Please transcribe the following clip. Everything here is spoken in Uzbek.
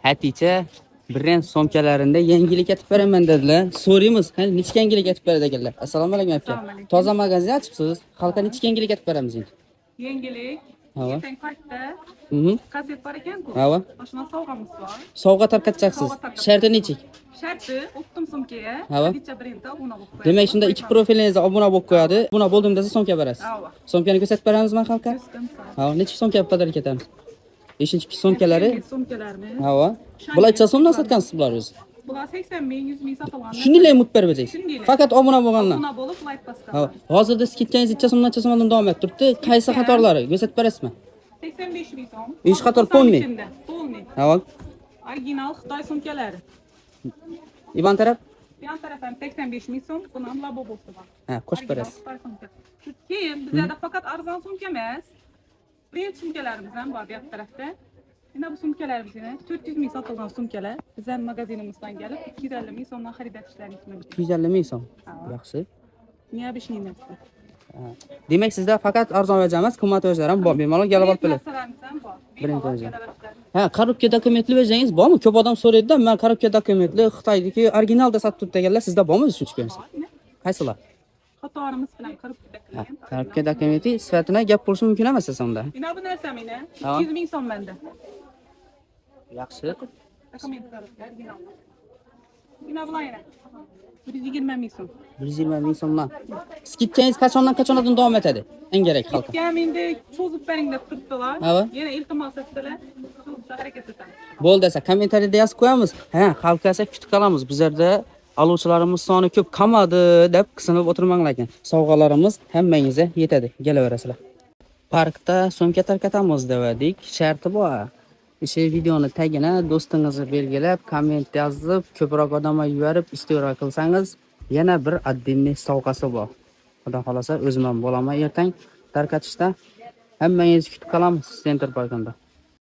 Hatice brend somkalarında yangilik etib beraman dedilar. So'raymiz, qani necha yangilik etib beradi ekanlar. Assalomu alaykum aka. Assalomu alaykum. Toza magazin ochibsiz. Xalqqa necha yangilik etib beramiz endi? Yangilik. Hava. Ertang paytda Mhm. kaset bor ekan-ku. Hava. Oshuna sovg'amiz bor. Sovg'a tarqatacaqsiz. Sharti nechik? Sharti o'tdim sumkaga. Hava. Hadicha brendda obuna bo'lib qo'yadi. Demak, shunda ikki profilingizga obuna bo'lib qo'yadi. Obuna bo'ldim desa so'mka berasiz. Hava. So'mkani ko'rsatib beramizmi xalqqa? Ha, necha so'mka qadar ketadi? 5-chi so'mkalari. Sumkalarni. Hava. Bular necha so'mdan sotgansiz bular o'zi? Bular 80 ming, 100 ming sotilgan. Shunday mut berib berasiz. Faqat obuna bo'lganlar. Obuna bo'lib like bosgan. Ha, hozirda skidchangiz necha so'mdan davom etib turibdi. Qaysi qatorlari? Ko'rsatib berasizmi? 85 ming so'm. Ish qator polni. Polni. Hava. Original Xitoy sumkalari. Iban taraf? Yan taraf ham 85 ming so'm, buni ham labo bo'lsa bor. Ha, qo'shib berasiz. Keyin bizda faqat arzon sumka emas, brend sumkalarimiz ham bor bu yoq tarafda. Mana bu sumkalarimizni 400 ming sotilgan sumkalar bizning magazinimizdan kelib 250 ming so'mdan xarid etishlaringiz mumkin. 250 ming so'm. Yaxshi. Необычный narsa. Demak, sizda faqat arzon vaja emas, qimmat vajalar ham bor. Bemalol kelib olib kelasiz. Brend vaja. Ha, korobka dokumentli vajangiz bormi? Ko'p odam so'raydi-da, men korobka dokumentli Xitoydagi originalda sotib turib deganlar, sizda bormi shuncha ko'rsa? Qaysilar? Qatorimiz bilan korobka Korobka dokumenti sifatida gap bo'lishi mumkin emas aslida. Mana bu narsa meni 200 ming so'm menda. Yaxshi. Dokument korobka original. Mana bular yana 120 ming so'm. 120 ming so'mdan. Skidchangiz qachondan davom etadi? Eng kerak xalqqa. Ham endi cho'zib bering deb turibdilar. Yana iltimos etdilar. Cho'zishga harakat etamiz. Bo'ldi esa kommentariyada yozib qo'yamiz. Ha, xalqqa esa kutib qolamiz. Bizlarda aluvchilarimiz soni ko'p qolmadi deb qisinib o'tirmanglar ekan. Sovg'alarimiz hammangizga yetadi. Kelaverasizlar. Parkda so'mka tarqatamiz dedik. Sharti bor. O'sha videoni tagini do'stingizga belgilab, komment yozib, ko'proq odamlar yuborib, istiqro qilsangiz, yana bir отдельный sovg'asi bor. Xudo xolasa o'zim ham bo'laman ertang tarqatishda. Hammangizni kutib qolamiz Center Parkda.